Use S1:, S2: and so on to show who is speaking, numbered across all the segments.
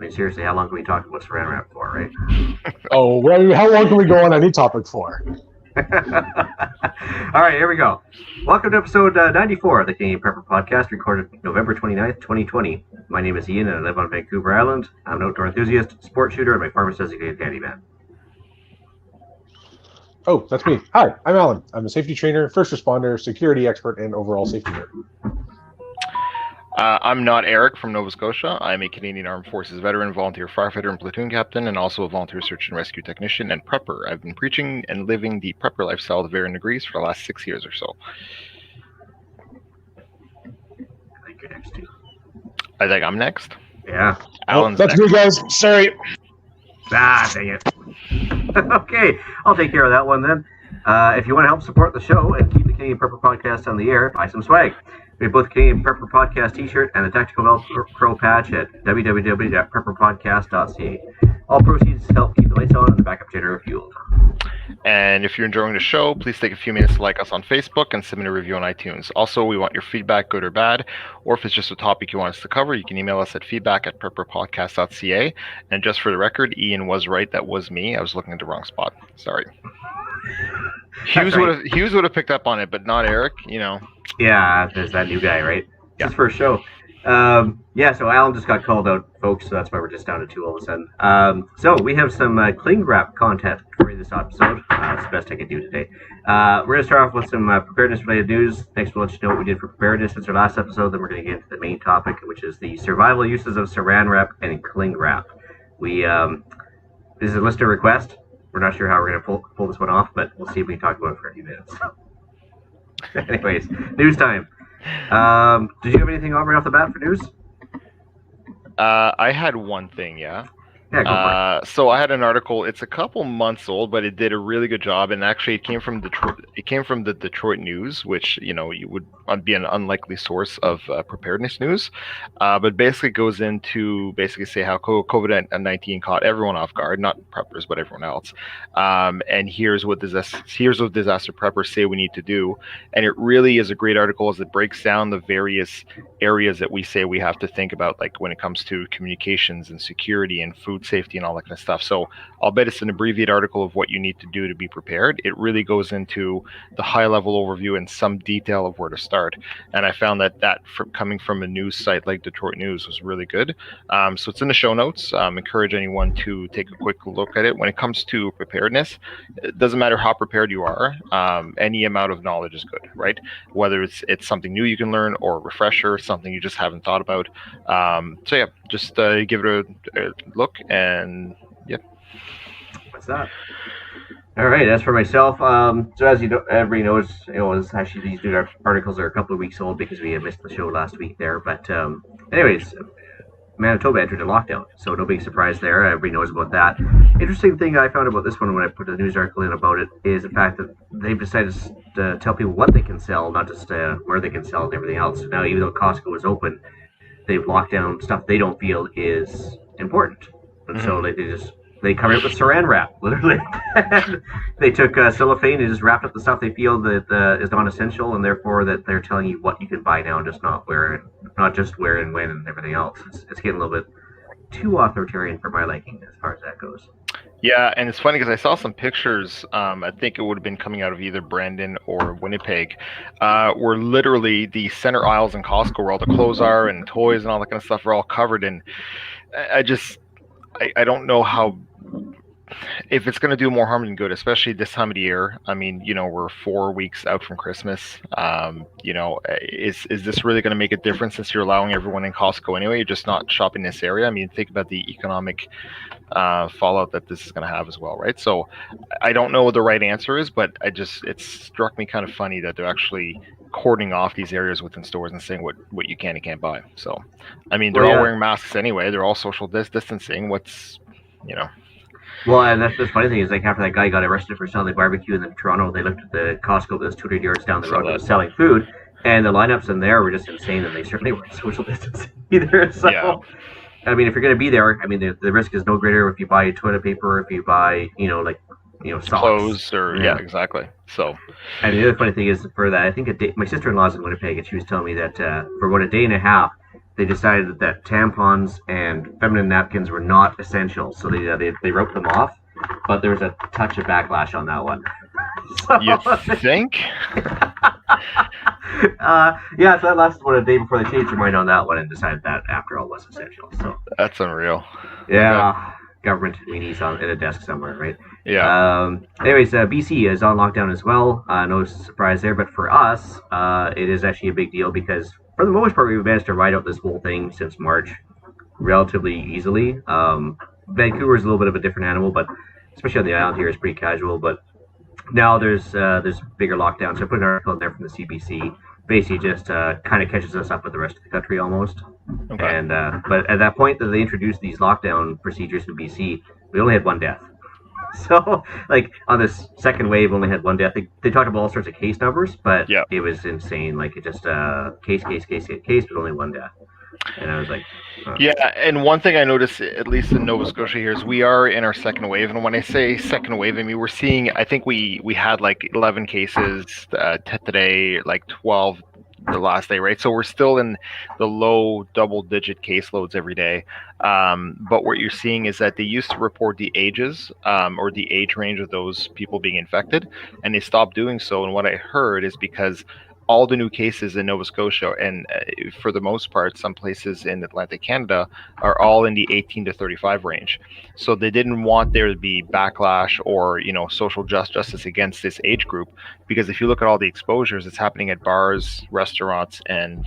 S1: mean, seriously, how long can we talk about Saran Wrap for, right?
S2: Oh, well, how long can we go on any topic for?
S1: All right, here we go. Welcome to episode 94 of the Canadian Prepper Podcast, recorded November 29th, 2020. My name is Ian, and I live on Vancouver Island. I'm an outdoor enthusiast, sport shooter, and my farmer's designated handyman.
S2: Oh, that's me. Hi, I'm Alan. I'm a safety trainer, first responder, security expert, and overall safety nerd.
S3: I'm not Eric from Nova Scotia. I'm a Canadian Armed Forces veteran, volunteer firefighter, and platoon captain, and also a volunteer search and rescue technician and prepper. I've been preaching and living the prepper lifestyle to varying degrees for the last 6 years or so.
S1: I think you're next, too.
S3: I think I'm next.
S1: Yeah.
S3: Alan's
S2: that's
S3: next.
S2: me, guys. Sorry.
S1: Ah, dang it. Okay, I'll take care of that one then. If you want to help support the show and keep the Canadian Prepper Podcast on the air, buy some swag. We have both Canadian Prepper Podcast t-shirt and the Tactical Velcro patch at www.prepperpodcast.ca. All proceeds help keep the lights on and the backup generator fueled.
S3: And if you're enjoying the show, please take a few minutes to like us on Facebook and submit a review on iTunes. Also, we want your feedback, good or bad, or if it's just a topic you want us to cover, you can email us at feedback@prepperpodcast.ca. And just for the record, Ian was right. That was me. I was looking at the wrong spot. Sorry. Hugues would have picked up on it, but not Eric, you know.
S1: Yeah, there's that new guy, right?
S3: Yeah.
S1: His first show. So Alan just got called out, folks, so that's why we're just down to two all of a sudden. So we have some cling wrap content for you this episode. That's the best I can do today. We're going to start off with some preparedness-related news. Next, we'll let you know what we did for preparedness since our last episode. Then we're going to get into the main topic, which is the survival uses of Saran Wrap and cling wrap. This is a listener request. We're not sure how we're going to pull this one off, but we'll see if we can talk about it for a few minutes. Anyways, news time. Did you have anything right off the bat for news?
S3: I had one thing, yeah.
S1: Yeah, go for it.
S3: So I had an article. It's a couple months old, but it did a really good job. And actually, it came from Detroit. It came from the Detroit News, which you would be an unlikely source of preparedness news. But basically, goes into say how COVID-19 caught everyone off guard, not preppers, but everyone else. And here's what disaster preppers say we need to do. And it really is a great article as it breaks down the various areas that we say we have to think about, like when it comes to communications and security and food safety and all that kind of stuff. So I'll bet it's an abbreviated article of what you need to do to be prepared. It really goes into the high level overview and some detail of where to start. And I found that coming from a news site like Detroit News was really good. So it's in the show notes. Encourage anyone to take a quick look at it. When it comes to preparedness, it doesn't matter how prepared you are. Any amount of knowledge is good, right? Whether it's something new you can learn or a refresher, something you just haven't thought about. So yeah, just give it a look. And yeah,
S1: What's that? All right. As for myself, so as everybody knows, actually these new articles are a couple of weeks old because we had missed the show last week there. But anyways, Manitoba entered a lockdown, so no big surprise there. Everybody knows about that. Interesting thing I found about this one when I put the news article in about it is the fact that they've decided to tell people what they can sell, not just where they can sell and everything else. Now, even though Costco is open, they've locked down stuff they don't feel is important. And so they covered it with Saran Wrap, literally. They took cellophane and just wrapped up the stuff they feel that is non-essential, and therefore that they're telling you what you can buy now, and just not just where and when and everything else. It's getting a little bit too authoritarian for my liking as far as that goes.
S3: Yeah, and it's funny because I saw some pictures, I think it would have been coming out of either Brandon or Winnipeg, where literally the center aisles in Costco where all the clothes are and toys and all that kind of stuff are all covered. And I don't know how, if it's going to do more harm than good, especially this time of the year. I mean, we're 4 weeks out from Christmas. Is this really going to make a difference since you're allowing everyone in Costco anyway? You're just not shopping this area. I mean, think about the economic fallout that this is going to have as well, right? So I don't know what the right answer is, but it struck me kind of funny that they're actually cordoning off these areas within stores and saying what you can and can't buy. So, I mean, they're all wearing masks anyway. They're all social distancing.
S1: Well, and that's the funny thing is, like, after that guy got arrested for selling barbecue in Toronto, they looked at the Costco that was 200 yards down the road that was selling food, and the lineups in there were just insane, and they certainly weren't social distancing either. So, yeah. I mean, if you're going to be there, I mean, the risk is no greater if you buy toilet paper, if you buy, socks.
S3: Clothes or yeah, exactly. So,
S1: and the other funny thing is for that, I think my sister-in-law's in Winnipeg, and she was telling me that for about a day and a half, they decided that tampons and feminine napkins were not essential, so they wrote them off. But there was a touch of backlash on that one.
S3: So, you think?
S1: Yeah, so that lasted about a day before they changed their mind on that one and decided that after all was essential. So
S3: that's unreal.
S1: Yeah, okay. Government weenies in a desk somewhere, right?
S3: Yeah.
S1: Anyways, BC is on lockdown as well. No surprise there, but for us, it is actually a big deal because for the most part, we've managed to ride out this whole thing since March relatively easily. Vancouver is a little bit of a different animal, but especially on the island here, it's pretty casual. But now there's bigger lockdowns. So I put an article in there from the CBC. Basically, just kind of catches us up with the rest of the country almost. Okay. And but at that point that they introduced these lockdown procedures in BC, we only had one death. So like on this second wave, only had one death. They talked about all sorts of case numbers, but it was insane. Like it just case, but only one death. And I was like,
S3: yeah. And one thing I noticed, at least in Nova Scotia here, is we are in our second wave. And when I say second wave, I mean we're seeing. I think we had like 11 cases today, like 12 the last day, right? So we're still in the low double-digit caseloads every day. But what you're seeing is that they used to report the ages or the age range of those people being infected, and they stopped doing so. And what I heard is because all the new cases in Nova Scotia and for the most part, some places in Atlantic Canada are all in the 18 to 35 range. So they didn't want there to be backlash or, social justice against this age group, because if you look at all the exposures, it's happening at bars, restaurants, and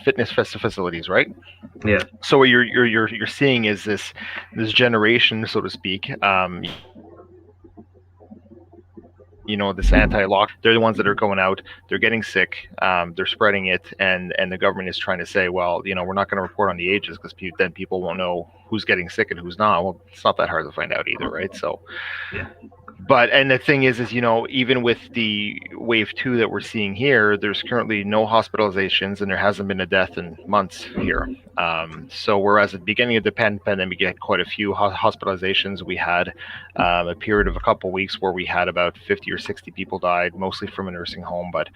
S3: fitness facilities, right?
S1: Yeah.
S3: So what you're seeing is this generation, so to speak. This anti-lock, they're the ones that are going out, they're getting sick, they're spreading it, and the government is trying to say, well, we're not going to report on the ages because then people won't know who's getting sick and who's not. Well, it's not that hard to find out either, right? So,
S1: yeah.
S3: But, and the thing is, even with the wave 2 that we're seeing here, there's currently no hospitalizations and there hasn't been a death in months here. So whereas at the beginning of the pandemic, we had quite a few hospitalizations. We had a period of a couple of weeks where we had about 50 or 60 people died, mostly from a nursing home. But,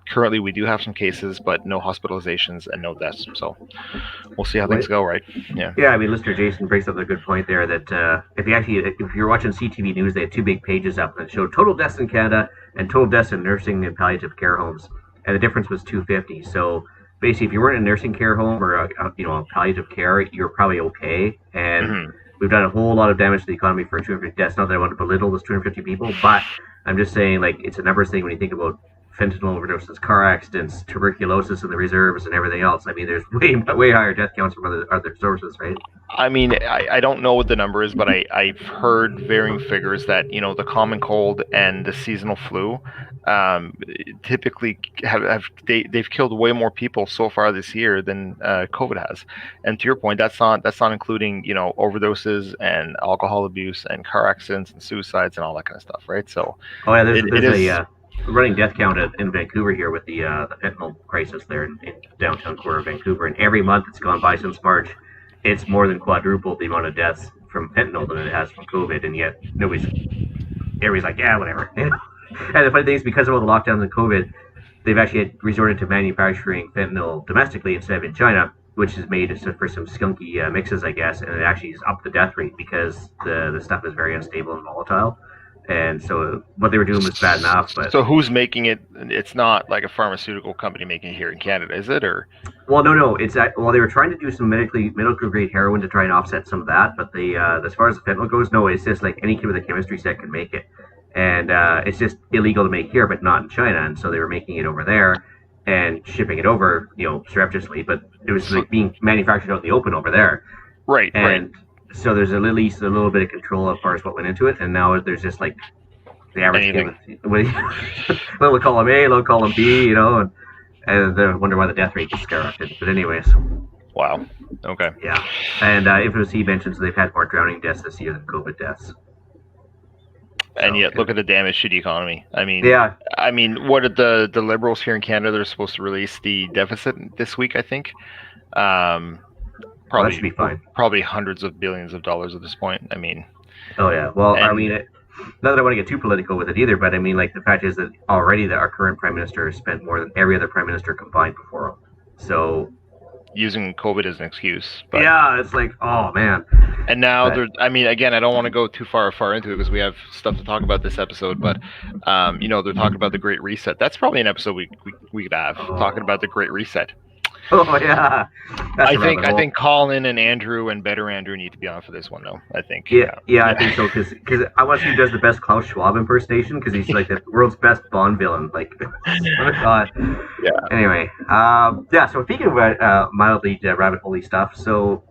S3: currently we do have some cases, but no hospitalizations and no deaths. So we'll see how things go, right? Yeah.
S1: Yeah, I mean, listener Jason brings up a good point there that if you're watching CTV News, they had 2 big pages up that showed total deaths in Canada and total deaths in nursing and palliative care homes, and the difference was 250. So basically, if you weren't in a nursing care home or a palliative care, you're probably okay. And we've done a whole lot of damage to the economy for 250 deaths. Not that I want to belittle those 250 people, but I'm just saying, like, it's a numbers thing when you think about fentanyl overdoses, car accidents, tuberculosis in the reserves, and everything else. I mean, there's way higher death counts from other sources, right?
S3: I mean, I don't know what the number is, but I've heard varying figures that, the common cold and the seasonal flu typically they've killed way more people so far this year than COVID has. And to your point, that's not including, overdoses and alcohol abuse and car accidents and suicides and all that kind of stuff, right? So
S1: there's a running death count in Vancouver here with the fentanyl crisis there in downtown core of Vancouver, and every month that's gone by since March, it's more than quadrupled the amount of deaths from fentanyl than it has from COVID, and yet everybody's like, yeah, whatever. And the funny thing is, because of all the lockdowns and COVID, they've actually resorted to manufacturing fentanyl domestically instead of in China, which is made for some skunky mixes, I guess, and it actually has upped the death rate because the stuff is very unstable and volatile. And so what they were doing was bad enough. But
S3: so who's making it? It's not like a pharmaceutical company making it here in Canada, is it? Or
S1: well, no. It's they were trying to do some medical grade heroin to try and offset some of that. But as far as the fentanyl goes, no, it's just like any kid with a chemistry set can make it, and it's just illegal to make here, but not in China. And so they were making it over there and shipping it over, surreptitiously. But it was like being manufactured out in the open over there,
S3: right?
S1: And so there's at least a little bit of control as far as what went into it, and now there's just like the average kid. We'll call him A, we'll call him B, and they wonder why the death rate is skyrocketed. But anyways.
S3: Wow. Okay.
S1: Yeah. And Infamous he mentions they've had more drowning deaths this year than COVID deaths.
S3: And yet, look at the damage to the economy. I mean,
S1: yeah.
S3: I mean, what did the Liberals here in Canada? They're supposed to release the deficit this week, I think.
S1: Probably that should be fine.
S3: Probably hundreds of billions of dollars at this point. I mean.
S1: Oh yeah. Well, I mean, not that I want to get too political with it either, but I mean, like, the fact is that already that our current prime minister has spent more than every other prime minister combined before him. So
S3: using COVID as an excuse. But,
S1: yeah, it's like, oh man.
S3: And now I mean, again, I don't want to go too far into it because we have stuff to talk about this episode. But you know, they're talking about the Great Reset. That's probably an episode we could have talking about the Great Reset.
S1: Oh yeah,
S3: I think Colin and Andrew and Better Andrew need to be on for this one, though. I think.
S1: Yeah, I think so because I want to see who does the best Klaus Schwab impersonation because he's like the world's best Bond villain. Like, oh god.
S3: Yeah.
S1: Anyway, yeah. So speaking of mildly rabbit hole-y stuff, so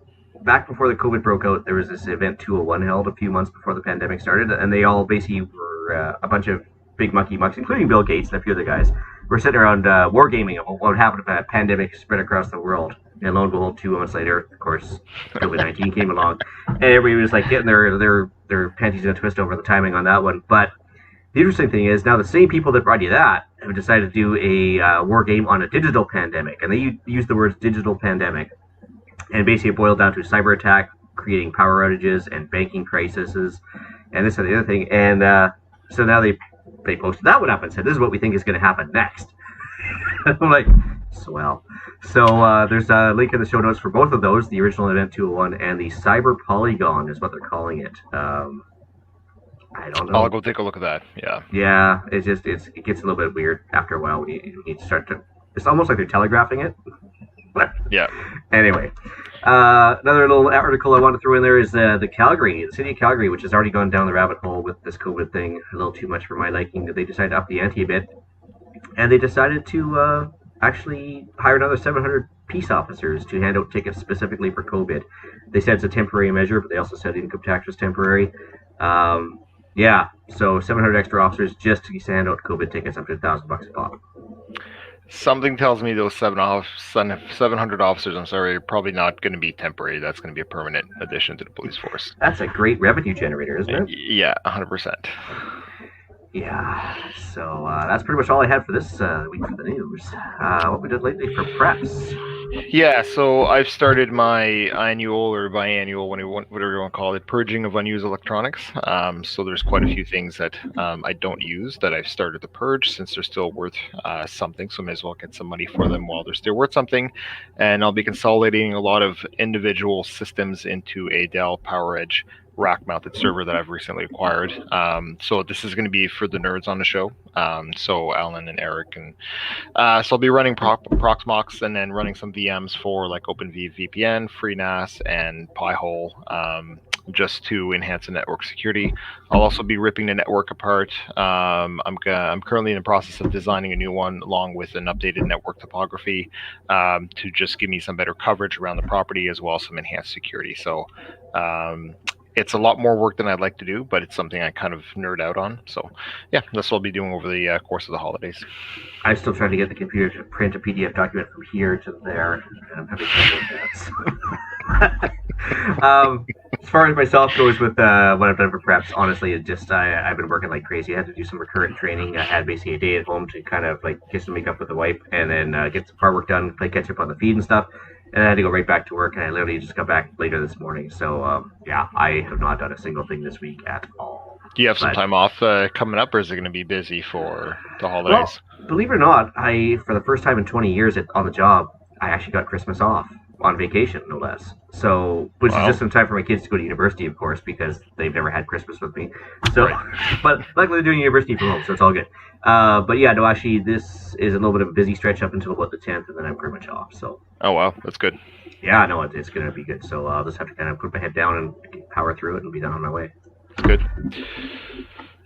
S1: back before the COVID broke out, there was this event 201 held a few months before the pandemic started, and they all basically were a bunch of big monkey mucks, including Bill Gates and a few other guys. We're sitting around wargaming about what would happen if a pandemic spread across the world. And lo and behold, 2 months later, of course, COVID-19 came along. And everybody was like getting their panties in a twist over the timing on that one. But the interesting thing is now the same people that brought you that have decided to do a war game on a digital pandemic. And they use the words digital pandemic. And basically it boiled down to cyber attack, creating power outages and banking crises, and this and the other thing. And so now they posted that one up and said, this is what we think is going to happen next. I'm like, swell. So there's a link in the show notes for both of those, the original Event 201 and the Cyber Polygon is what they're calling it. I don't know.
S3: I'll go take a look at that. Yeah.
S1: Yeah, it gets a little bit weird after a while. You start to, it's almost like they're telegraphing it.
S3: Yeah.
S1: Anyway, another little article I want to throw in there is the city of Calgary, which has already gone down the rabbit hole with this COVID thing a little too much for my liking. That they decided to up the ante a bit, and they decided to actually hire another 700 peace officers to hand out tickets specifically for COVID. They said it's a temporary measure, but they also said income tax was temporary. Yeah, so 700 extra officers just to hand out COVID tickets up to $1,000 a pop.
S3: Something tells me those 700 officers, I'm sorry, are probably not going to be temporary. That's going to be a permanent addition to the police force.
S1: That's a great revenue generator, isn't it?
S3: Yeah, 100%.
S1: Yeah, so that's pretty much all I had for this week for the news. What we did lately for preps.
S3: Yeah, so I've started my annual or biannual, whatever you want to call it, purging of unused electronics. So there's quite a few things that I don't use that I've started to purge since they're still worth something. So I may as well get some money for them while they're still worth something. And I'll be consolidating a lot of individual systems into a Dell PowerEdge rack-mounted server that I've recently acquired. So this is going to be for the nerds on the show. So Alan and Eric, and so I'll be running Proxmox and then running some VMs for like OpenVPN, FreeNAS, and Pi-hole, just to enhance the network security. I'll also be ripping the network apart. I'm currently in the process of designing a new one along with an updated network topography to just give me some better coverage around the property as well as some enhanced security. So it's a lot more work than I'd like to do, but it's something I kind of nerd out on. So, yeah, that's what I'll be doing over the course of the holidays.
S1: I'm still trying to get the computer to print a PDF document from here to there, and I'm having trouble with that. As far as myself goes with what I've done for preps, honestly, it just I've been working like crazy. I had to do some recurrent training. I had basically a day at home to kind of like get some makeup with the wife, and then get some car work done, play catch up on the feed and stuff. And I had to go right back to work, and I literally just got back later this morning. So, yeah, I have not done a single thing this week at all.
S3: Do you have some time off coming up, or is it going to be busy for the holidays?
S1: Well, believe it or not, for the first time in 20 years on the job, I actually got Christmas off on vacation, no less. So, which is just some time for my kids to go to university, of course, because they've never had Christmas with me. So, but luckily they're doing university from home, so it's all good. But yeah, no, actually, this is a little bit of a busy stretch up until about the 10th, and then I'm pretty much off. So.
S3: Oh wow, that's good.
S1: Yeah, no, it's going to be good. So I'll just have to kind of put my head down and power through it and be done on my way.
S3: That's good.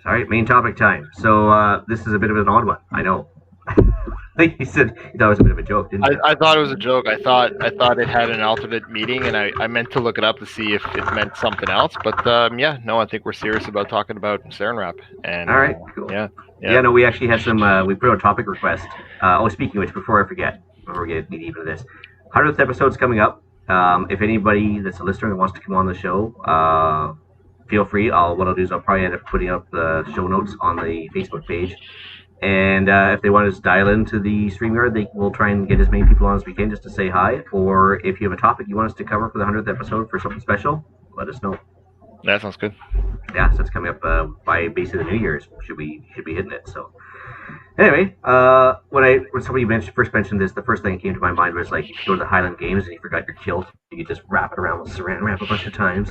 S1: All right, main topic time. So this is a bit of an odd one, I know. Like you said, you thought it was a bit of a joke, didn't you?
S3: I thought it was a joke. I thought it had an alternate meaning, and I meant to look it up to see if it meant something else. But yeah, no, I think we're serious about talking about Saran Wrap. And
S1: all right, cool.
S3: Yeah,
S1: no, we actually had some. We put out a topic request. Speaking of which, before I forget, before we get deep into this, 100th episode's coming up. If anybody that's a listener that wants to come on the show, feel free. What I'll do is I'll probably end up putting up the show notes on the Facebook page. And if they want to just dial into the StreamYard, we'll try and get as many people on as we can just to say hi. Or if you have a topic you want us to cover for the 100th episode for something special, let us know.
S3: That sounds good.
S1: Yeah, so it's coming up by basically the New Year's. Should be hitting it. So anyway, when somebody first mentioned this, the first thing that came to my mind was like, go to the Highland Games and you forgot your kilt. You could just wrap it around with Saran Wrap a bunch of times.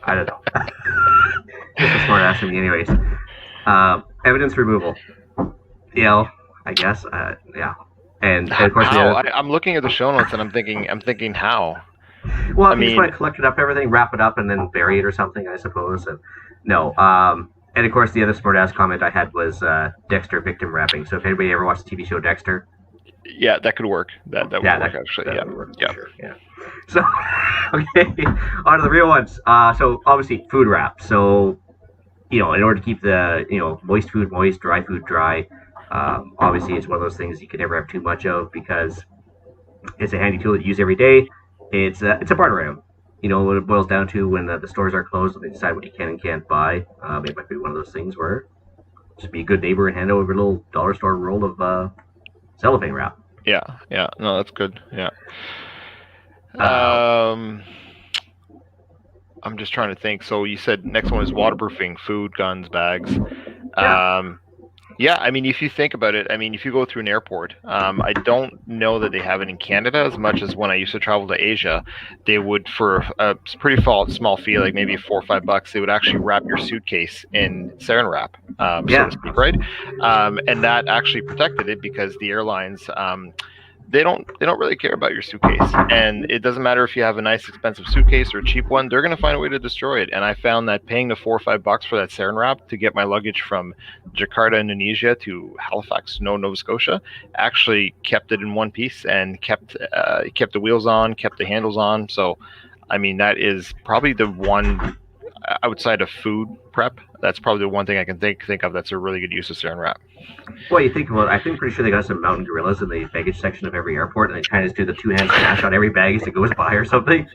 S1: I don't know. Just a smart ass to me, anyways. Evidence removal. I guess. Yeah. And of course,
S3: I'm looking at the show notes and I'm thinking how.
S1: Well, if you just want to collect it up, everything, wrap it up, and then bury it or something, I suppose. And no. And of course, the other smart ass comment I had was Dexter victim wrapping. So if anybody ever watched the TV show Dexter,
S3: yeah, that could work. That would work actually. That would work,
S1: sure. Yeah. So okay, on to the real ones. So obviously food wrap. So in order to keep the moist food moist, dry food dry. Obviously, it's one of those things you can never have too much of because it's a handy tool that you use every day. It's a barter item. What it boils down to when the stores are closed and they decide what you can and can't buy. It might be one of those things where just be a good neighbor and hand over a little dollar store roll of cellophane wrap.
S3: Yeah. No, that's good. Yeah. I'm just trying to think. So you said next one is waterproofing, food, guns, bags. Yeah, I mean, if you think about it, if you go through an airport, I don't know that they have it in Canada as much as when I used to travel to Asia. They would, for a pretty small fee, like maybe $4 or $5, they would actually wrap your suitcase in Saran Wrap, so to speak, right? And that actually protected it because the airlines, they don't really care about your suitcase, and it doesn't matter if you have a nice expensive suitcase or a cheap one, they're going to find a way to destroy it. And I found that paying the $4 or $5 for that Saran Wrap to get my luggage from Jakarta, Indonesia to Halifax, Nova Scotia actually kept it in one piece and kept the wheels on, kept the handles on. So that is probably the one outside of food prep. That's probably the one thing I can think of that's a really good use of Saran Wrap.
S1: Well, you think about it, I'm pretty sure they got some mountain gorillas in the baggage section of every airport, and they kind of just do the two-hand smash on every baggage that goes by or something.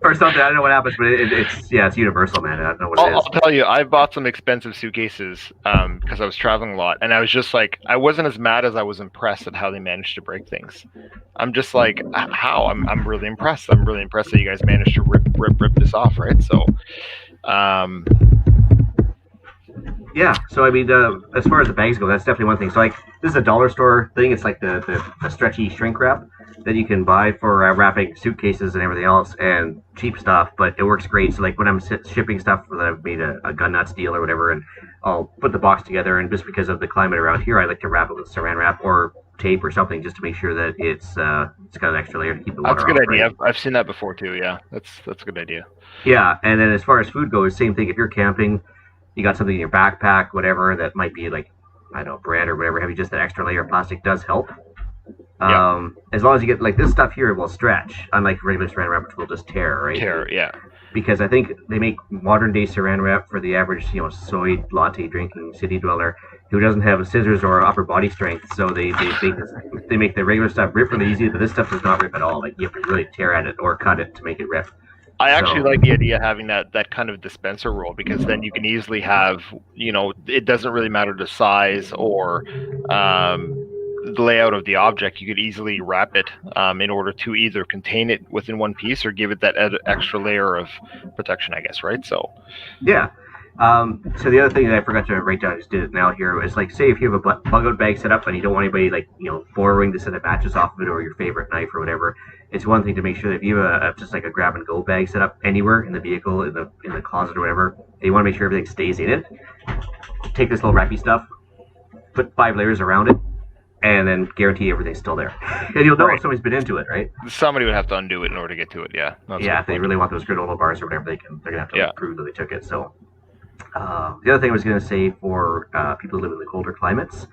S1: Or something. I don't know what happens, but it's universal, man. I don't know what it is.
S3: I'll tell you, I bought some expensive suitcases because I was traveling a lot, and I was just like, I wasn't as mad as I was impressed at how they managed to break things. I'm just like, how? I'm really impressed. I'm really impressed that you guys managed to rip this off, right? So,
S1: yeah, so as far as the bags go, that's definitely one thing. So this is a dollar store thing. It's like the stretchy shrink wrap that you can buy for wrapping suitcases and everything else, and cheap stuff, but it works great. So when I'm shipping stuff that I've made a gun nut deal or whatever, and I'll put the box together, and just because of the climate around here, I like to wrap it with Saran Wrap or tape or something just to make sure that it's got an extra layer to keep the water off.
S3: That's a good idea.
S1: Right?
S3: I've seen that before too. Yeah, that's a good idea.
S1: Yeah, and then as far as food goes, same thing. If you're camping, you got something in your backpack, whatever, that might be like, I don't know, bread or whatever, having just that extra layer of plastic does help. Yeah. As long as you get, this stuff here will stretch, unlike regular Saran Wrap, which will just tear, right?
S3: Yeah.
S1: Because I think they make modern day Saran Wrap for the average, soy latte drinking city dweller who doesn't have scissors or upper body strength. So they make the regular stuff rip really easy, but this stuff does not rip at all. You have to really tear at it or cut it to make it rip.
S3: I actually like the idea of having that kind of dispenser roll, because then you can easily have, it doesn't really matter the size or the layout of the object. You could easily wrap it in order to either contain it within one piece or give it that extra layer of protection, I guess, right? So
S1: yeah. So the other thing that I forgot to write down, I just did it now here, is say if you have a bug out bag set up and you don't want anybody borrowing the set of matches off of it or your favorite knife or whatever, it's one thing to make sure that if you have just a grab and go bag set up anywhere in the vehicle, in the closet or whatever, you want to make sure everything stays in it. Take this little wrappy stuff, put 5 layers around it, and then guarantee everything's still there. And you'll know if somebody's been into it, right?
S3: Somebody would have to undo it in order to get to it, yeah.
S1: If they really want those granola bars or whatever, they're going to have to prove that they took it. So the other thing I was going to say for people who live in the colder climates,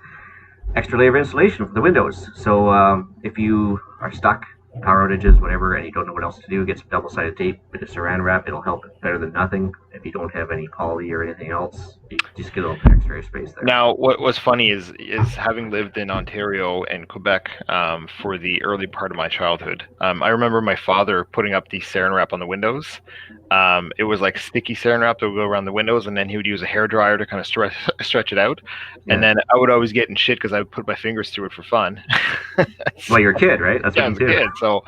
S1: extra layer of insulation for the windows. So if you are stuck, power outages, whatever, and you don't know what else to do, get some double-sided tape with a Saran Wrap. It'll help better than nothing. If you don't have any poly or anything else, you just get a little extra space there.
S3: Now, what was funny is having lived in Ontario and Quebec for the early part of my childhood, I remember my father putting up the Saran Wrap on the windows. It was like sticky Saran Wrap that would go around the windows, and then he would use a hairdryer to kind of stretch it out. Yeah. And then I would always get in shit because I would put my fingers through it for fun.
S1: Well, you're a kid, right? That's
S3: what I was a kid. So,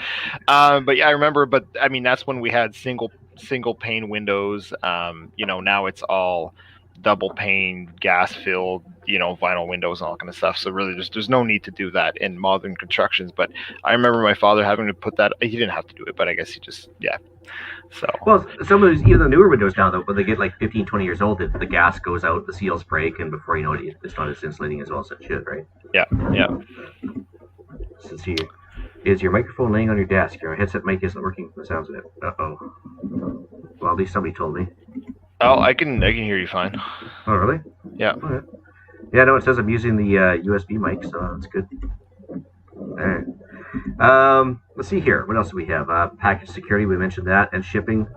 S3: but yeah, I remember. But I mean, that's when we had single single pane windows. Now it's all double pane, gas filled, vinyl windows and all kind of stuff. So really, there's no need to do that in modern constructions. But I remember my father having to put that. He didn't have to do it, but I guess he just So
S1: well, some of those, even the newer windows now, though, when they get like 15, 20 years old, the gas goes out, the seals break, and before you know it, it's not as insulating as well as it should, right?
S3: Yeah.
S1: Since is your microphone laying on your desk? Your headset mic isn't working from the sounds of it. Uh-oh. Well, at least somebody told me.
S3: Oh, I can hear you fine.
S1: Oh, really?
S3: Yeah.
S1: Okay. Yeah, no, it says I'm using the USB mic, so that's good. All right. Let's see here. What else do we have? Package security, we mentioned that, and shipping.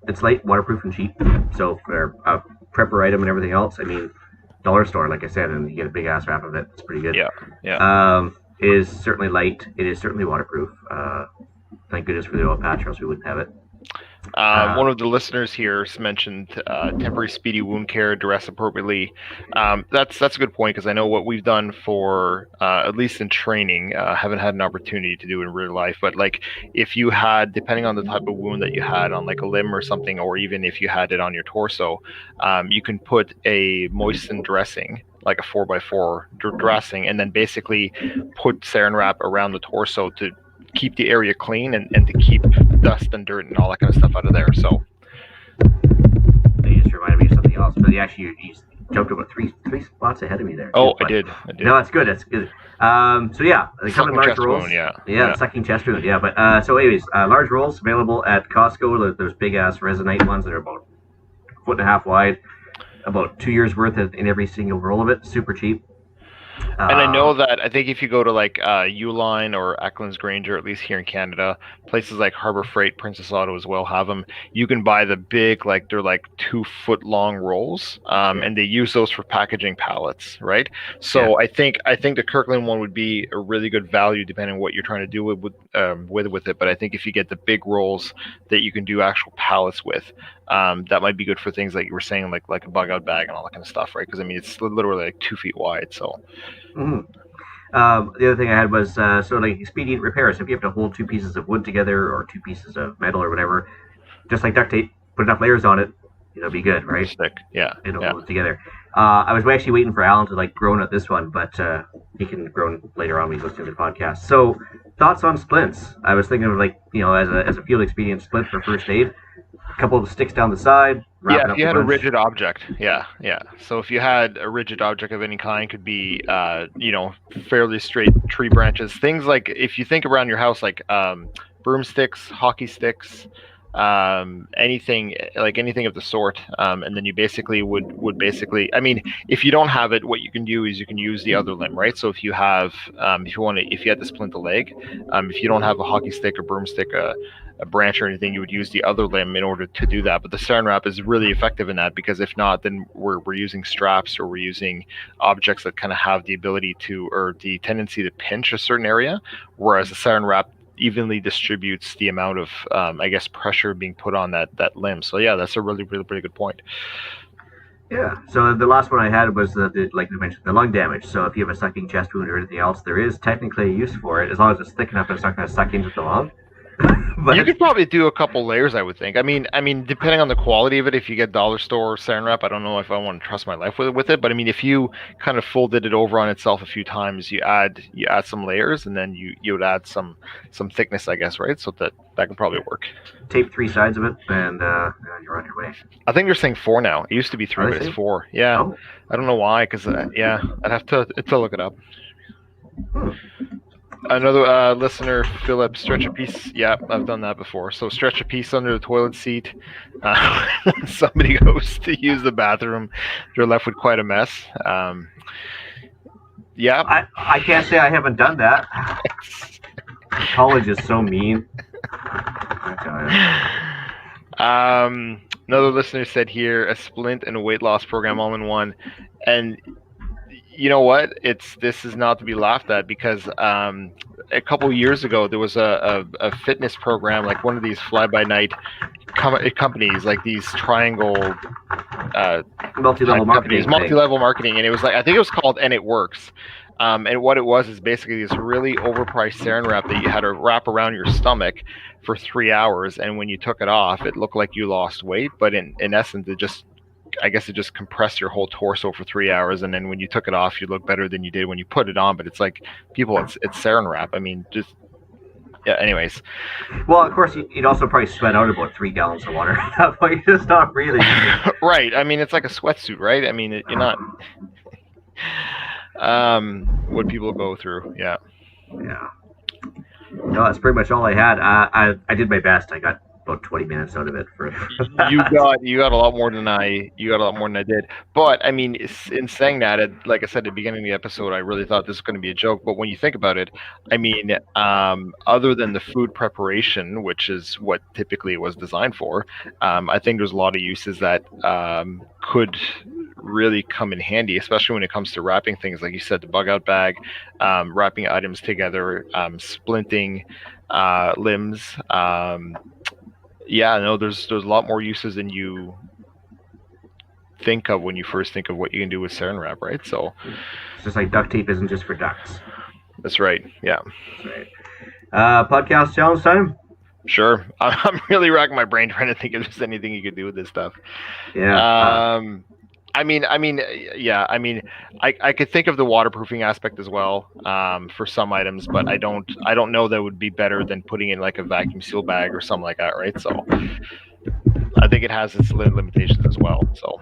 S1: It's light, waterproof, and cheap. So for a prepper item and everything else, I mean, dollar store, like I said, and you get a big ass wrap of it. It's pretty good.
S3: Yeah.
S1: It is certainly light. It is certainly waterproof. Thank goodness for the oil patch, or else we wouldn't have it.
S3: One of the listeners here mentioned temporary speedy wound care, dress appropriately. That's a good point, because I know what we've done for at least in training. Haven't had an opportunity to do in real life, but like if you had, depending on the type of wound that you had on like a limb or something, or even if you had it on your torso, you can put a moistened dressing, like a 4x4 dressing, and then basically put Saran Wrap around the torso to keep the area clean and to keep dust and dirt and all that kind of stuff out of there. So
S1: you just reminded me of something else, but you jumped about three spots ahead of me there.
S3: Oh, I did.
S1: No, that's good. So yeah, they come in large rolls.
S3: Wound, yeah,
S1: sucking chest wound. Yeah, but so anyways, large rolls available at Costco. There's big ass resonite ones that are about 1.5 feet wide, about 2 years worth in every single roll of it. Super cheap.
S3: And I know that I think if you go to like Uline or Acklands Granger, at least here in Canada, places like Harbor Freight, Princess Auto as well have them. You can buy the big, like they're like 2 foot long rolls, and they use those for packaging pallets, right? So I think the Kirkland one would be a really good value depending on what you're trying to do with it. But I think if you get the big rolls that you can do actual pallets with, that might be good for things like you were saying, like a bug out bag and all that kind of stuff, right? Because I mean, it's literally like 2 feet wide, so.
S1: Mm-hmm. The other thing I had was so like expedient repairs. If you have to hold 2 pieces of wood together or 2 pieces of metal or whatever, just like duct tape, put enough layers on it, it'll be good, right?
S3: Stick, yeah.
S1: It'll hold it together. I was actually waiting for Alan to like groan at this one, but he can groan later on when he's listening to the podcast. So thoughts on splints? I was thinking of like as a field expedient splint for first aid. A couple of sticks down the side.
S3: Yeah, if you had a rigid object. Yeah. So if you had a rigid object of any kind, could be, fairly straight tree branches. Things like, if you think around your house, like broomsticks, hockey sticks, anything of the sort. And then you basically would basically, I mean, if you don't have it, what you can do is you can use the other limb, right? So if you have, if you had to splint a leg, if you don't have a hockey stick or broomstick, a branch or anything, you would use the other limb in order to do that. But the Saran Wrap is really effective in that, because if not, then we're using straps, or we're using objects that kind of have the ability to, or the tendency to pinch a certain area, whereas the Saran Wrap evenly distributes the amount of pressure being put on that limb. So yeah, that's a really good point.
S1: Yeah. So the last one I had was like we mentioned, the lung damage. So if you have a sucking chest wound or anything else, there is technically a use for it, as long as it's thick enough that it's not going to suck into the lung. But
S3: you could probably do a couple layers, I would think. I mean, depending on the quality of it, if you get dollar store Saran Wrap, I don't know if I want to trust my life with it. But I mean, if you kind of folded it over on itself a few times, you add some layers, and then you would add some thickness, I guess, right? So that can probably work.
S1: Tape 3 sides of it, and you're on your way.
S3: I think they're saying 4 now. It used to be 3, but it's 4. Yeah,
S1: Oh.
S3: I don't know why, because I'd have to look it up. Another listener, Philip, stretch a piece. Yeah, I've done that before. So stretch a piece under the toilet seat. Somebody goes to use the bathroom, they're left with quite a mess. Yeah.
S1: I can't say I haven't done that. College is so mean.
S3: Another listener said here, a splint and a weight loss program all in one. And you know what? This is not to be laughed at, because a couple years ago there was a fitness program, like one of these fly-by-night companies, like these triangle
S1: multi-level marketing,
S3: and it was like, I think it was called And It Works. And what it was is basically this really overpriced Saran Wrap that you had to wrap around your stomach for 3 hours. And when you took it off, it looked like you lost weight. But in essence, it just compressed your whole torso for 3 hours. And then when you took it off, you look better than you did when you put it on. But it's like, people, it's Saran Wrap. I mean, just, yeah, anyways.
S1: Well, of course, you'd also probably sweat out about 3 gallons of water at that point. It's not really.
S3: Right. I mean, it's like a sweatsuit, right? I mean, you're not. What people go through, yeah.
S1: No, that's pretty much all I had. I did my best. I got about 20 minutes out of it for that.
S3: You got a lot more than I did. But I mean, in saying that, like I said at the beginning of the episode, I really thought this was going to be a joke. But when you think about it, I mean, other than the food preparation, which is what typically it was designed for, I think there's a lot of uses that could really come in handy, especially when it comes to wrapping things, like you said, the bug out bag, wrapping items together, splinting limbs. Yeah, no, there's a lot more uses than you think of when you first think of what you can do with Saran Wrap, right? So
S1: it's just like duct tape isn't just for ducks.
S3: That's right. Yeah.
S1: That's right. Podcast challenge time.
S3: Sure. I'm really racking my brain trying to think if there's anything you could do with this stuff.
S1: Yeah.
S3: I mean, yeah. I mean, I could think of the waterproofing aspect as well for some items, but I don't know that would be better than putting in like a vacuum seal bag or something like that, right? So I think it has its limitations as well. So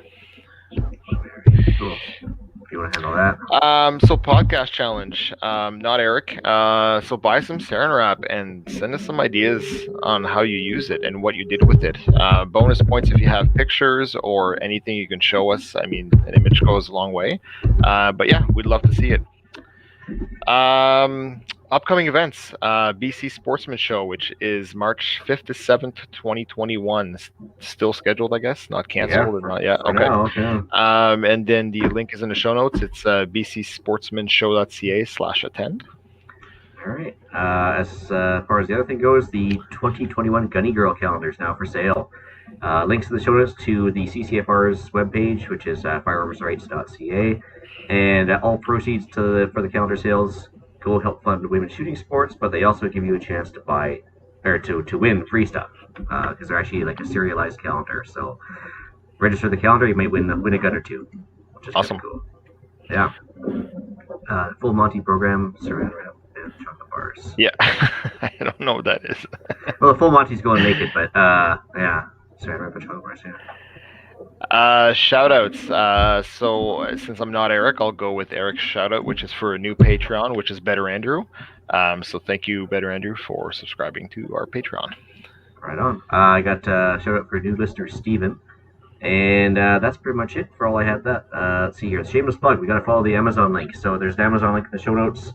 S1: cool. If you want to handle that.
S3: So podcast challenge, not Eric. So buy some Saran Wrap and send us some ideas on how you use it and what you did with it. Bonus points if you have pictures or anything you can show us. I mean, an image goes a long way. But yeah, we'd love to see it. Upcoming events, BC Sportsman Show, which is March 5th to 7th, 2021. Still scheduled, I guess, not canceled or not yet. Okay.
S1: Okay.
S3: And then the link is in the show notes. It's bcsportsmanshow.ca/attend.
S1: All right. As far as the other thing goes, the 2021 Gunnie Girl Calendar is now for sale. Links in the show notes to the CCFR's webpage, which is firearmsrights.ca. And all proceeds for the calendar sales go help fund women's shooting sports, but they also give you a chance to buy or to win free stuff because they're actually like a serialized calendar. So register the calendar, you might win a gun or two, which is
S3: awesome.
S1: Cool. Yeah. Full Monty program, Saran Wrap, and chocolate bars.
S3: Yeah, I don't know what that is.
S1: Well, the full Monty's going naked, but yeah, Saran Wrap and chocolate bars. Yeah.
S3: Shout outs. So since I'm not Eric, I'll go with Eric's shout out, which is for a new Patreon, which is Better Andrew. So thank you, Better Andrew, for subscribing to our Patreon.
S1: Right on. I got a shout out for a new listener, Steven. And that's pretty much it for all I had that. Let's see here. Shameless plug. We got to follow the Amazon link. So there's an Amazon link in the show notes.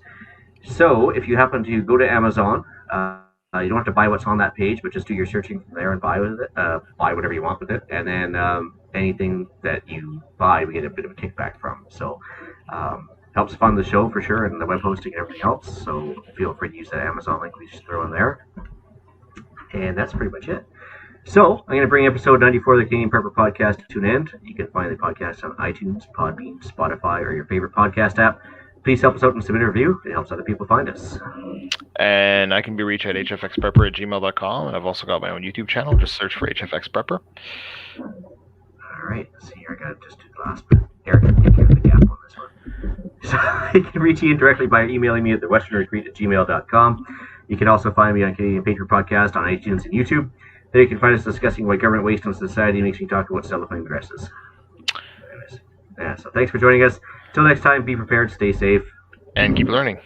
S1: So if you happen to go to Amazon, you don't have to buy what's on that page, but just do your searching from there and buy with it. Buy whatever you want with it, and then anything that you buy, we get a bit of a kickback from. So helps fund the show for sure, and the web hosting and everything else. So feel free to use that Amazon link we just throw in there. And that's pretty much it. So I'm going to bring episode 94 of the Canadian Prepper Podcast to an end. You can find the podcast on iTunes, Podbean, Spotify, or your favorite podcast app. Please help us out and submit a review. It helps other people find us.
S3: And I can be reached at hfxprepper@gmail.com. And I've also got my own YouTube channel. Just search for HFX Prepper.
S1: All right. Let's see here. I got to just do the last bit. Eric can take care of the gap on this one. So you can reach Ian directly by emailing me at thewesternrecruit@gmail.com. You can also find me on Canadian Patriot Podcast on iTunes and YouTube. There you can find us discussing why government waste on society makes me talk about cellophane dresses. Anyways, yeah, so thanks for joining us. Till next time, be prepared, stay safe,
S3: and keep learning.